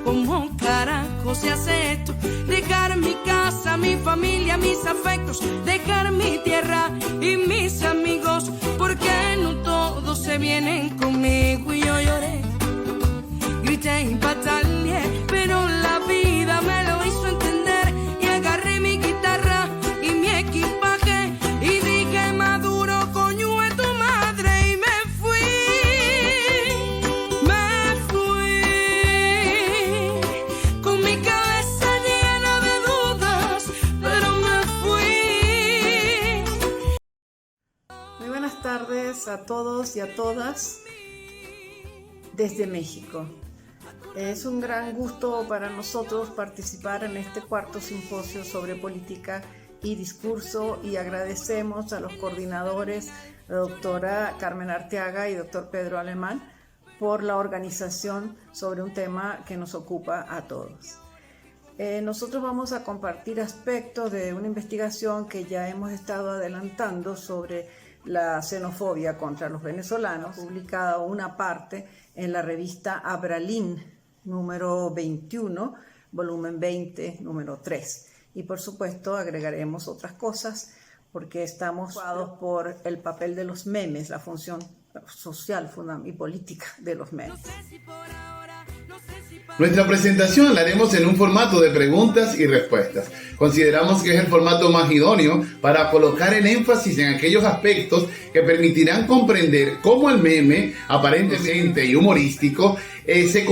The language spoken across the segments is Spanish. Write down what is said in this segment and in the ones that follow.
¿Cómo carajo se hace esto? Dejar mi casa, mi familia, mis afectos, dejar mi tierra y mis amigos, porque no todos se vienen conmigo. Y yo lloré, grité y pataleé, pero la vida me lo hizo entender y agarré mi guitarra y mi equipaje y dije: Maduro, coño es tu madre, y me fui con mi cabeza llena de dudas, pero me fui. Muy buenas tardes a todos y a todas desde México. Es un gran gusto para nosotros participar en este cuarto simposio sobre política y discurso, y agradecemos a los coordinadores, la doctora Carmen Arteaga y doctor Pedro Alemán, por la organización sobre un tema que nos ocupa a todos. Nosotros vamos a compartir aspectos de una investigación que ya hemos estado adelantando sobre la xenofobia contra los venezolanos, publicada una parte en la revista Abralin, número 21, volumen 20, número 3. Y por supuesto agregaremos otras cosas porque estamos preocupados por el papel de los memes, la función social y política de los memes. Nuestra presentación la haremos en un formato de preguntas y respuestas. Consideramos que es el formato más idóneo para colocar el énfasis en aquellos aspectos que permitirán comprender cómo el meme, aparentemente y humorístico, se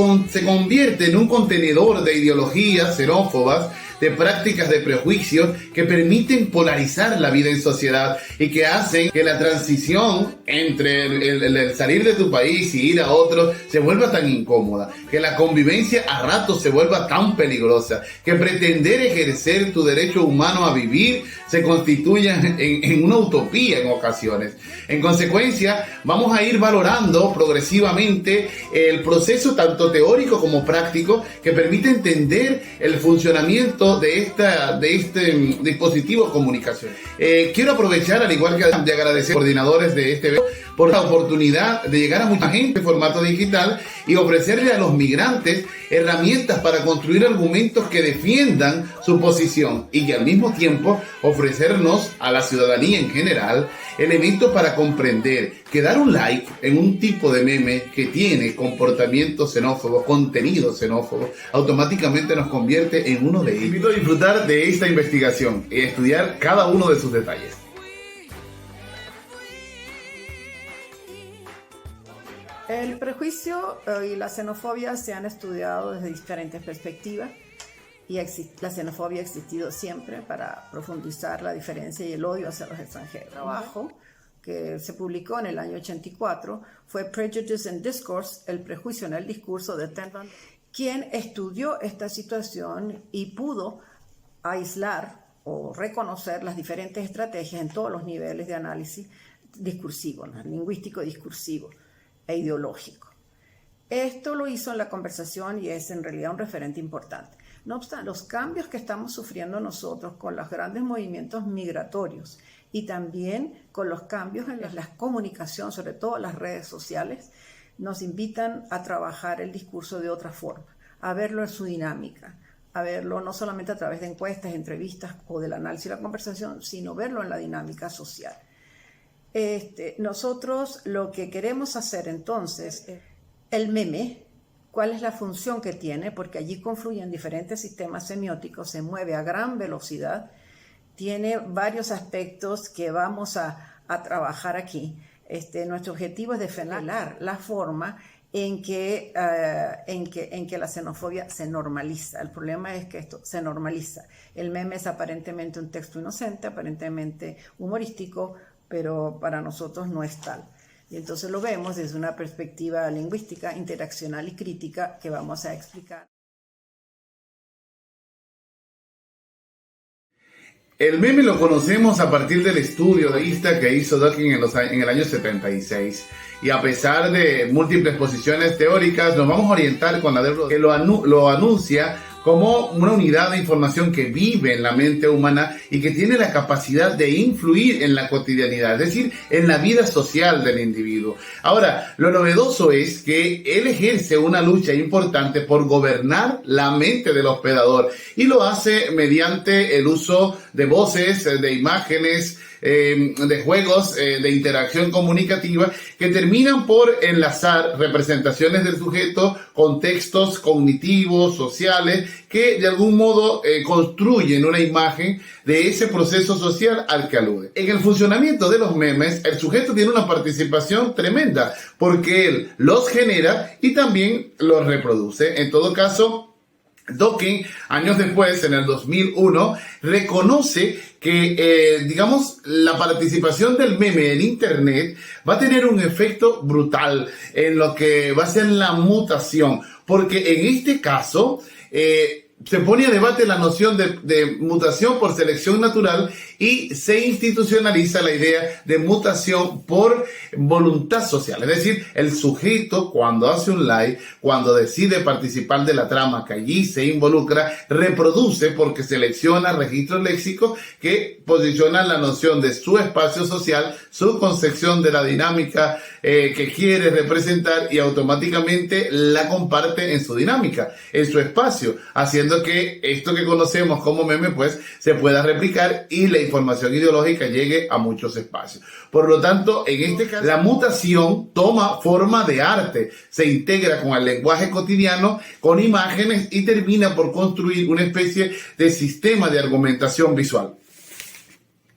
convierte en un contenedor de ideologías xenófobas, de prácticas de prejuicios que permiten polarizar la vida en sociedad y que hacen que la transición entre el salir de tu país y ir a otro se vuelva tan incómoda, que la convivencia a ratos se vuelva tan peligrosa, que pretender ejercer tu derecho humano a vivir se constituya en una utopía en ocasiones. En consecuencia, vamos a ir valorando progresivamente el proceso tanto teórico como práctico que permite entender el funcionamiento de este dispositivo comunicacional. Quiero aprovechar, al igual que de agradecer a los coordinadores de este evento, por la oportunidad de llegar a mucha gente en formato digital y ofrecerle a los migrantes herramientas para construir argumentos que defiendan su posición y que al mismo tiempo ofrecernos a la ciudadanía en general elementos para comprender que dar un like en un tipo de meme que tiene comportamiento xenófobo, contenido xenófobo, automáticamente nos convierte en uno de ellos. Invito a disfrutar de esta investigación y estudiar cada uno de sus detalles. El prejuicio y la xenofobia se han estudiado desde diferentes perspectivas y la xenofobia ha existido siempre para profundizar la diferencia y el odio hacia los extranjeros. El trabajo que se publicó en el año 84 fue Prejudice and Discourse, el prejuicio en el discurso de Ted Van, quien estudió esta situación y pudo aislar o reconocer las diferentes estrategias en todos los niveles de análisis discursivo, ¿no? Lingüístico, discursivo e ideológico. Esto lo hizo en la conversación y es en realidad un referente importante. No obstante, los cambios que estamos sufriendo nosotros con los grandes movimientos migratorios y también con los cambios en la comunicación, sobre todo las redes sociales, nos invitan a trabajar el discurso de otra forma, a verlo en su dinámica, a verlo no solamente a través de encuestas, entrevistas o del análisis de la conversación, sino verlo en la dinámica social. Nosotros lo que queremos hacer entonces, el meme, ¿cuál es la función que tiene? Porque allí confluyen diferentes sistemas semióticos, se mueve a gran velocidad, tiene varios aspectos que vamos a trabajar aquí. Nuestro objetivo es defender la forma en que la xenofobia se normaliza. El problema es que esto se normaliza. El meme es aparentemente un texto inocente, aparentemente humorístico, pero para nosotros no es tal. Y entonces lo vemos desde una perspectiva lingüística, interaccional y crítica que vamos a explicar. El meme lo conocemos a partir del estudio de vista que hizo Dawkins en el año 76. Y a pesar de múltiples posiciones teóricas, nos vamos a orientar con la de que lo anuncia como una unidad de información que vive en la mente humana y que tiene la capacidad de influir en la cotidianidad, es decir, en la vida social del individuo. Ahora, lo novedoso es que él ejerce una lucha importante por gobernar la mente del hospedador y lo hace mediante el uso de voces, de imágenes, de juegos de interacción comunicativa que terminan por enlazar representaciones del sujeto con textos cognitivos, sociales, que de algún modo construyen una imagen de ese proceso social al que alude. En el funcionamiento de los memes, el sujeto tiene una participación tremenda porque él los genera y también los reproduce. En todo caso, Dawkins, años después, en el 2001, reconoce que, la participación del meme en Internet va a tener un efecto brutal en lo que va a ser la mutación, porque en este caso se pone a debate la noción de mutación por selección natural y se institucionaliza la idea de mutación por voluntad social. Es decir, el sujeto cuando hace un live, cuando decide participar de la trama que allí se involucra, reproduce porque selecciona registros léxicos que posicionan la noción de su espacio social, su concepción de la dinámica que quiere representar y automáticamente la comparte en su dinámica, en su espacio, haciendo que esto que conocemos como meme pues se pueda replicar y la información ideológica llegue a muchos espacios. Por lo tanto, en este caso, la mutación toma forma de arte, se integra con el lenguaje cotidiano, con imágenes y termina por construir una especie de sistema de argumentación visual.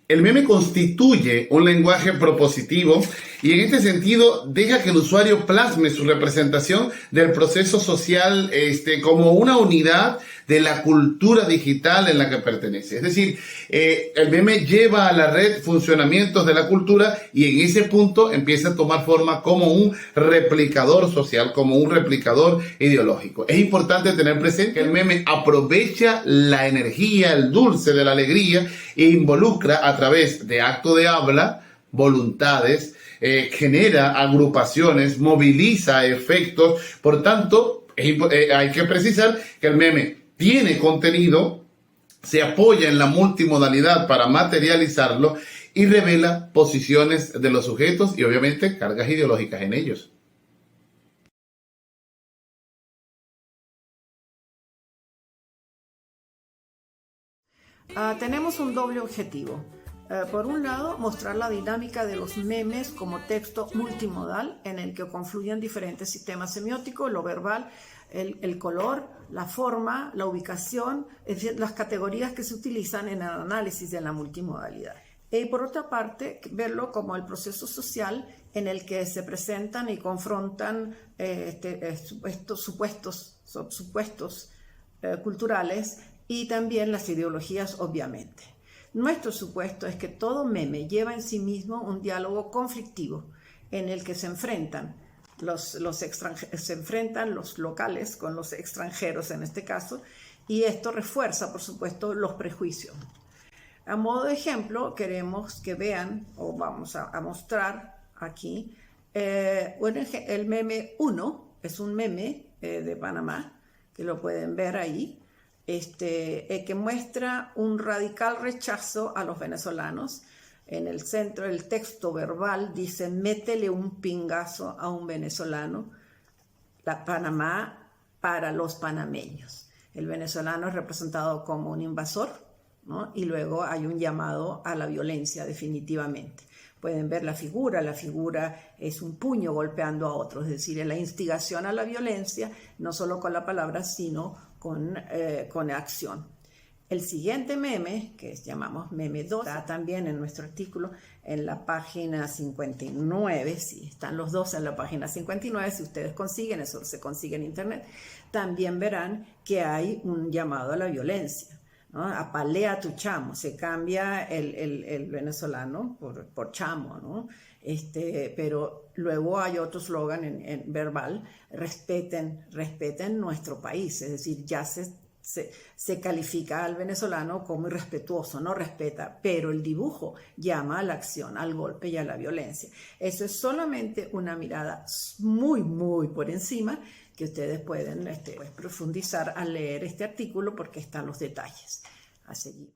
El meme constituye un lenguaje propositivo y en este sentido deja que el usuario plasme su representación del proceso social como una unidad de la cultura digital en la que pertenece. Es decir, el meme lleva a la red funcionamientos de la cultura y en ese punto empieza a tomar forma como un replicador social, como un replicador ideológico. Es importante tener presente que el meme aprovecha la energía, el dulce de la alegría e involucra a través de acto de habla, voluntades, genera agrupaciones, moviliza efectos. Por tanto, hay que precisar que el meme tiene contenido, se apoya en la multimodalidad para materializarlo y revela posiciones de los sujetos y obviamente cargas ideológicas en ellos. Tenemos un doble objetivo. Por un lado, mostrar la dinámica de los memes como texto multimodal en el que confluyen diferentes sistemas semióticos, lo verbal, el color, la forma, la ubicación, es decir, las categorías que se utilizan en el análisis de la multimodalidad. Y por otra parte, verlo como el proceso social en el que se presentan y confrontan estos supuestos culturales y también las ideologías, obviamente. Nuestro supuesto es que todo meme lleva en sí mismo un diálogo conflictivo en el que se enfrentan los locales con los extranjeros en este caso, y esto refuerza, por supuesto, los prejuicios. A modo de ejemplo, queremos que vean, o vamos a mostrar aquí, el meme 1, es un meme de Panamá, que lo pueden ver ahí, que muestra un radical rechazo a los venezolanos. En el centro del texto verbal dice: métele un pingazo a un venezolano, la Panamá para los panameños. El venezolano es representado como un invasor, ¿no? Y luego hay un llamado a la violencia definitivamente. Pueden ver la figura es un puño golpeando a otro, es decir, la instigación a la violencia, no solo con la palabra, sino con acción. El siguiente meme, que llamamos meme 2, está también en nuestro artículo en la página 59, sí, están los dos en la página 59, si ustedes consiguen, eso se consigue en internet, también verán que hay un llamado a la violencia, ¿no? Apalea tu chamo, se cambia el venezolano por chamo, ¿no? Pero luego hay otro eslogan en verbal: respeten nuestro país, es decir, ya se se califica al venezolano como irrespetuoso, no respeta, pero el dibujo llama a la acción, al golpe y a la violencia. Eso es solamente una mirada muy, muy por encima que ustedes pueden profundizar al leer este artículo porque están los detalles a seguir.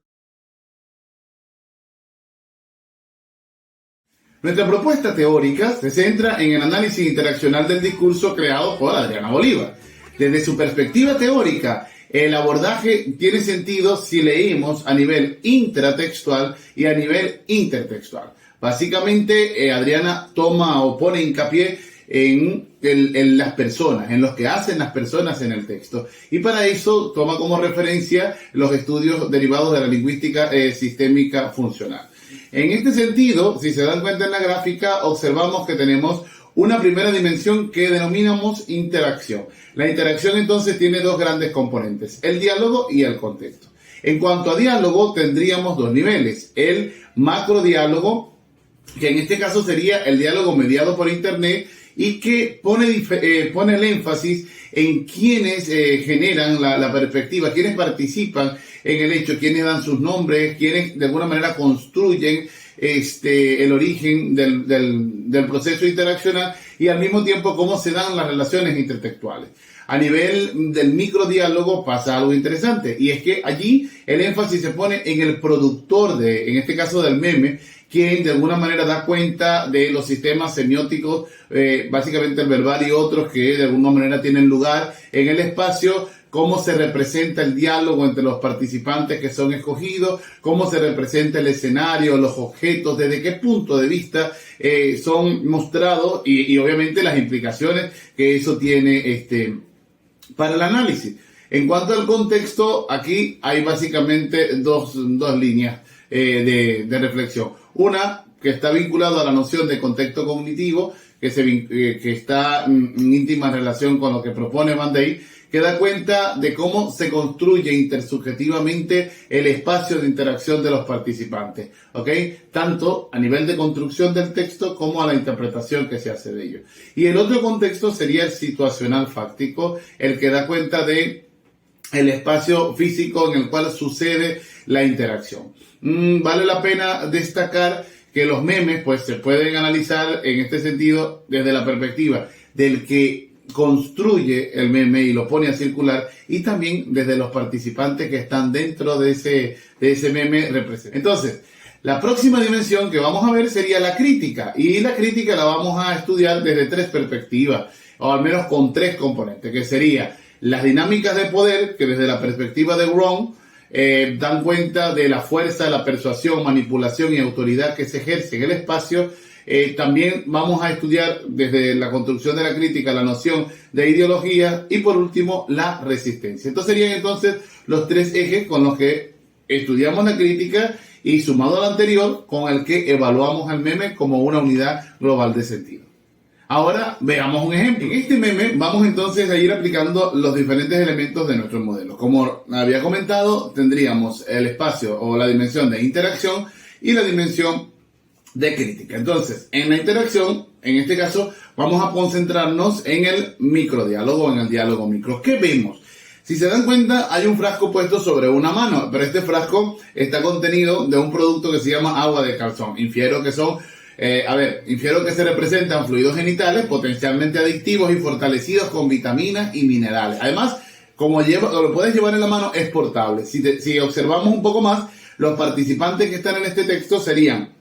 Nuestra propuesta teórica se centra en el análisis interaccional del discurso creado por Adriana Bolívar. Desde su perspectiva teórica, el abordaje tiene sentido si leímos a nivel intratextual y a nivel intertextual. Básicamente, Adriana toma o pone hincapié en las personas, en los que hacen las personas en el texto. Y para eso toma como referencia los estudios derivados de la lingüística sistémica funcional. En este sentido, si se dan cuenta en la gráfica, observamos que tenemos una primera dimensión que denominamos interacción. La interacción entonces tiene dos grandes componentes, el diálogo y el contexto. En cuanto a diálogo, tendríamos dos niveles, el macrodiálogo, que en este caso sería el diálogo mediado por Internet y que pone el énfasis en quienes generan la perspectiva, quienes participan en el hecho, quienes dan sus nombres, quienes de alguna manera construyen el origen del proceso interaccional y al mismo tiempo cómo se dan las relaciones intertextuales. A nivel del microdiálogo pasa algo interesante y es que allí el énfasis se pone en el productor en este caso del meme, quien de alguna manera da cuenta de los sistemas semióticos, básicamente el verbal y otros que de alguna manera tienen lugar en el espacio, cómo se representa el diálogo entre los participantes que son escogidos, cómo se representa el escenario, los objetos, desde qué punto de vista son mostrados y obviamente las implicaciones que eso tiene para el análisis. En cuanto al contexto, aquí hay básicamente dos líneas de reflexión. Una que está vinculada a la noción de contexto cognitivo, que está en íntima relación con lo que propone Van Dijk, que da cuenta de cómo se construye intersubjetivamente el espacio de interacción de los participantes, ¿ok? Tanto a nivel de construcción del texto como a la interpretación que se hace de ello. Y el otro contexto sería el situacional fáctico, el que da cuenta de el espacio físico en el cual sucede la interacción. Vale la pena destacar que los memes pues se pueden analizar en este sentido desde la perspectiva del que construye el meme y lo pone a circular y también desde los participantes que están dentro de ese meme representado. Entonces, la próxima dimensión que vamos a ver sería la crítica y la crítica la vamos a estudiar desde tres perspectivas o al menos con tres componentes, que sería las dinámicas de poder, que desde la perspectiva de Wrong dan cuenta de la fuerza, la persuasión, manipulación y autoridad que se ejerce en el espacio. También vamos a estudiar desde la construcción de la crítica la noción de ideología y por último la resistencia. Estos serían entonces los tres ejes con los que estudiamos la crítica y sumado al anterior con el que evaluamos al meme como una unidad global de sentido. Ahora veamos un ejemplo. En este meme vamos entonces a ir aplicando los diferentes elementos de nuestro modelo. Como había comentado, tendríamos el espacio o la dimensión de interacción y la dimensión de crítica. Entonces, en la interacción, en este caso, vamos a concentrarnos en el microdiálogo, en el diálogo micro. ¿Qué vemos? Si se dan cuenta, hay un frasco puesto sobre una mano, pero este frasco está contenido de un producto que se llama agua de calzón. Infiero que se representan fluidos genitales potencialmente adictivos y fortalecidos con vitaminas y minerales. Además, como lo puedes llevar en la mano, es portable. Si observamos un poco más, los participantes que están en este texto serían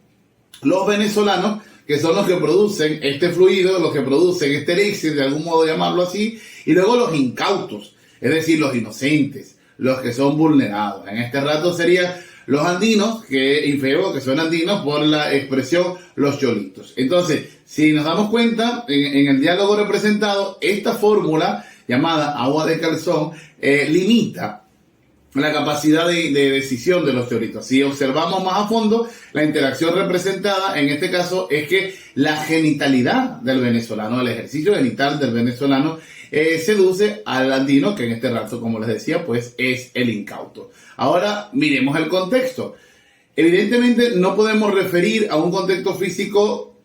los venezolanos, que son los que producen este fluido, los que producen este elixir, de algún modo llamarlo así, y luego los incautos, es decir, los inocentes, los que son vulnerados. En este rato serían los andinos, que son andinos por la expresión los cholitos. Entonces, si nos damos cuenta, en el diálogo representado, esta fórmula llamada agua de calzón limita la capacidad de decisión de los cholitos. Si observamos más a fondo, la interacción representada en este caso es que la genitalidad del venezolano, el ejercicio genital del venezolano, seduce al andino, que en este rato, como les decía, pues es el incauto. Ahora miremos el contexto. Evidentemente no podemos referir a un contexto físico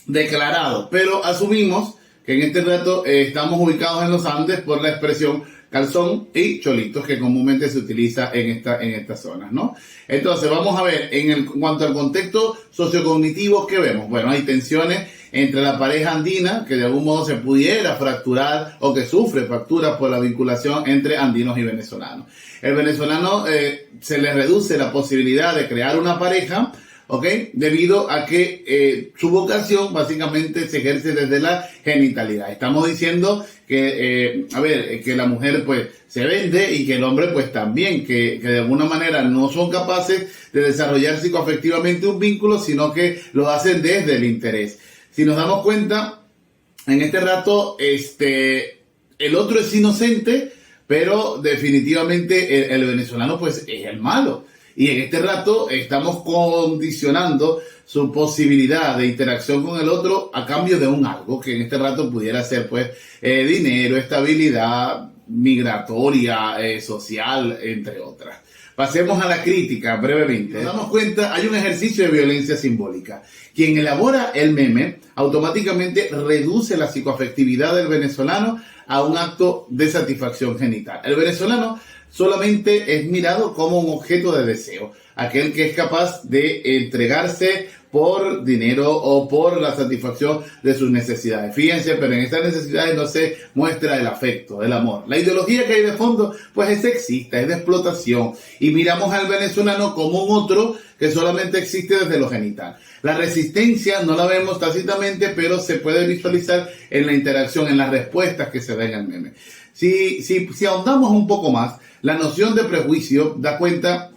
declarado, pero asumimos que en este rato estamos ubicados en los Andes por la expresión calzón y cholitos, que comúnmente se utiliza en estas zonas, ¿no? Entonces, vamos a ver, en cuanto al contexto sociocognitivo, ¿qué vemos? Bueno, hay tensiones entre la pareja andina, que de algún modo se pudiera fracturar o que sufre fracturas por la vinculación entre andinos y venezolanos. El venezolano se le reduce la posibilidad de crear una pareja, ¿ok? Debido a que su vocación básicamente se ejerce desde la genitalidad. Estamos diciendo que, que la mujer pues se vende y que el hombre pues también, que de alguna manera no son capaces de desarrollar psicoafectivamente un vínculo, sino que lo hacen desde el interés. Si nos damos cuenta, en este rato, el otro es inocente, pero definitivamente el venezolano pues es el malo. Y en este rato estamos condicionando su posibilidad de interacción con el otro a cambio de un algo, que en este rato pudiera ser pues dinero, estabilidad migratoria, social, entre otras. Pasemos a la crítica brevemente. Nos damos cuenta, hay un ejercicio de violencia simbólica. Quien elabora el meme automáticamente reduce la psicoafectividad del venezolano a un acto de satisfacción genital. El venezolano solamente es mirado como un objeto de deseo, aquel que es capaz de entregarse por dinero o por la satisfacción de sus necesidades. Fíjense, pero en estas necesidades no se muestra el afecto, el amor. La ideología que hay de fondo, pues es sexista, es de explotación, y miramos al venezolano como un otro que solamente existe desde lo genital. La resistencia no la vemos tácitamente, pero se puede visualizar en la interacción, en las respuestas que se dan en el meme. Si ahondamos un poco más, la noción de prejuicio da cuenta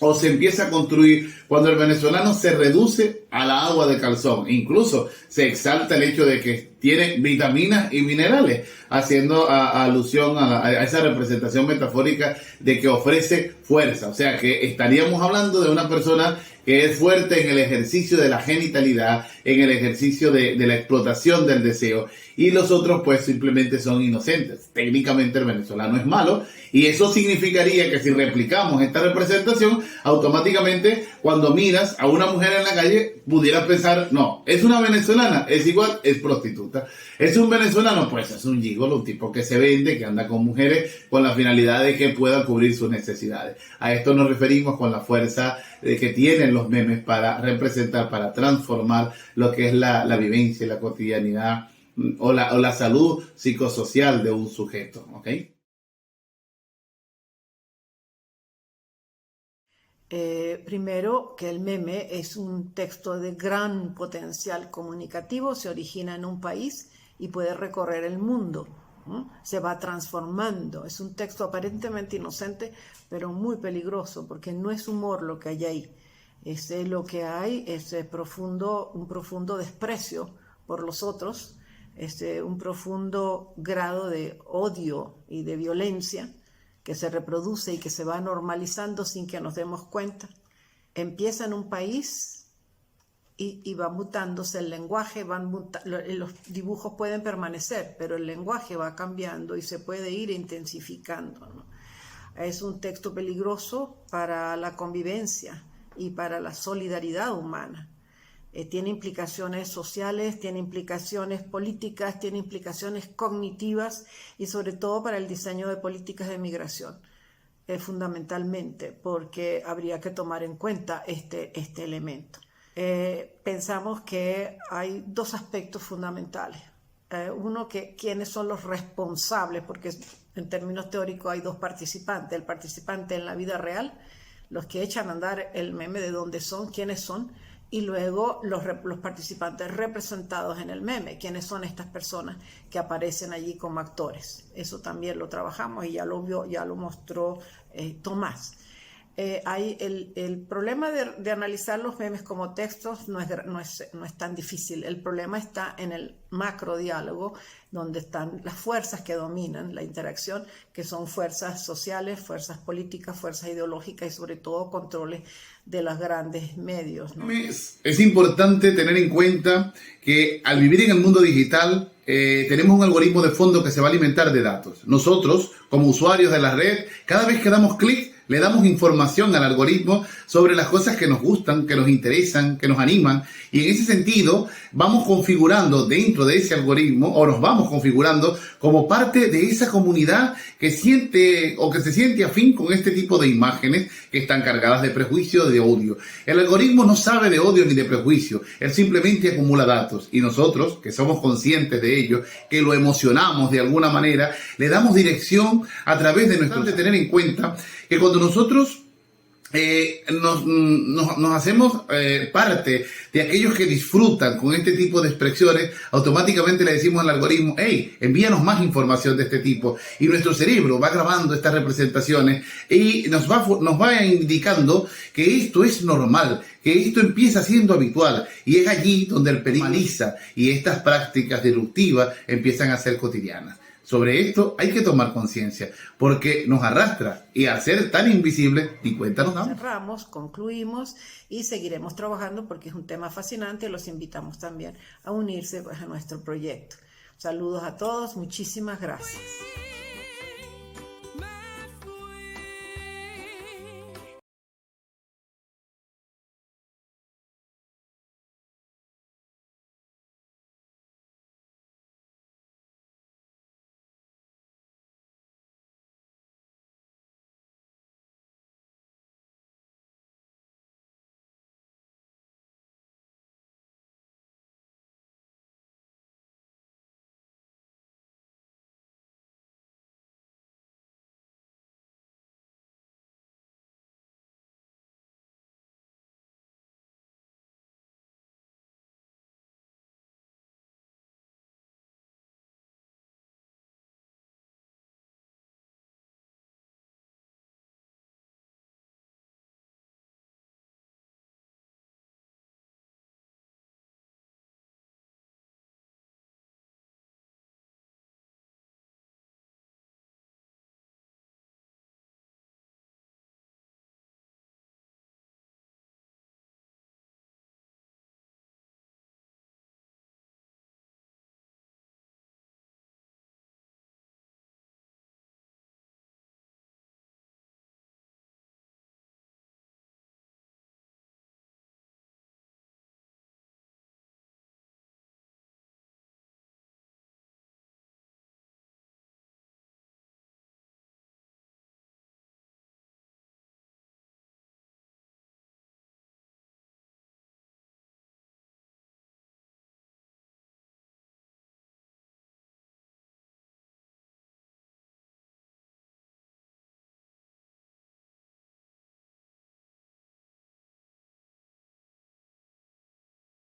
o se empieza a construir cuando el venezolano se reduce a la agua de calzón. Incluso se exalta el hecho de que tiene vitaminas y minerales, haciendo alusión a esa representación metafórica de que ofrece fuerza. O sea que estaríamos hablando de una persona que es fuerte en el ejercicio de la genitalidad, en el ejercicio de la explotación del deseo, y los otros pues simplemente son inocentes. Técnicamente el venezolano es malo, y eso significaría que si replicamos esta representación, automáticamente cuando miras a una mujer en la calle pudieras pensar, no, es una venezolana, es igual, es prostituta. Es un venezolano, pues es un gigolo, un tipo que se vende, que anda con mujeres con la finalidad de que pueda cubrir sus necesidades. A esto nos referimos con la fuerza que tienen los memes para representar, para transformar lo que es la vivencia y la cotidianidad o la salud psicosocial de un sujeto, ¿ok? Primero, que el meme es un texto de gran potencial comunicativo, se origina en un país y puede recorrer el mundo, ¿no? Se va transformando. Es un texto aparentemente inocente, pero muy peligroso, porque no es humor lo que hay ahí. Lo que hay es un profundo desprecio por los otros, un profundo grado de odio y de violencia que se reproduce y que se va normalizando sin que nos demos cuenta. Empieza en un país y va mutándose el lenguaje, los dibujos pueden permanecer, pero el lenguaje va cambiando y se puede ir intensificando, ¿no? Es un texto peligroso para la convivencia y para la solidaridad humana. Tiene implicaciones sociales, tiene implicaciones políticas, tiene implicaciones cognitivas y sobre todo para el diseño de políticas de migración, fundamentalmente, porque habría que tomar en cuenta este elemento. Pensamos que hay dos aspectos fundamentales. Uno, que quiénes son los responsables, porque en términos teóricos hay dos participantes. El participante en la vida real, los que echan a andar el meme de dónde son, quiénes son, y luego los participantes representados en el meme, quiénes son estas personas que aparecen allí como actores. Eso también lo trabajamos y ya lo mostró Tomás. Hay el problema de analizar los memes como textos no es tan difícil. El problema está en el macro diálogo, donde están las fuerzas que dominan la interacción, que son fuerzas sociales, fuerzas políticas, fuerzas ideológicas y sobre todo controles de los grandes medios, ¿no? Es importante tener en cuenta que al vivir en el mundo digital tenemos un algoritmo de fondo que se va a alimentar de datos. Nosotros, como usuarios de la red, cada vez que damos clic, Le damos información al algoritmo sobre las cosas que nos gustan, que nos interesan, que nos animan. Y en ese sentido, vamos configurando dentro de ese algoritmo, o nos vamos configurando como parte de esa comunidad que siente o que se siente afín con este tipo de imágenes que están cargadas de prejuicio, de odio. El algoritmo no sabe de odio ni de prejuicio. Él simplemente acumula datos. Y nosotros, que somos conscientes de ello, que lo emocionamos de alguna manera, le damos dirección a través de nuestro... de tener en cuenta que cuando nosotros nos hacemos parte de aquellos que disfrutan con este tipo de expresiones, automáticamente le decimos al algoritmo, hey, envíanos más información de este tipo, y nuestro cerebro va grabando estas representaciones y nos va indicando que esto es normal, que esto empieza siendo habitual, y es allí donde el peligro finaliza y estas prácticas disruptivas empiezan a ser cotidianas. Sobre esto hay que tomar conciencia, porque nos arrastra, y al ser tan invisible, ni cuenta nos damos. Cerramos, concluimos y seguiremos trabajando porque es un tema fascinante. Los invitamos también a unirse a nuestro proyecto. Saludos a todos, muchísimas gracias.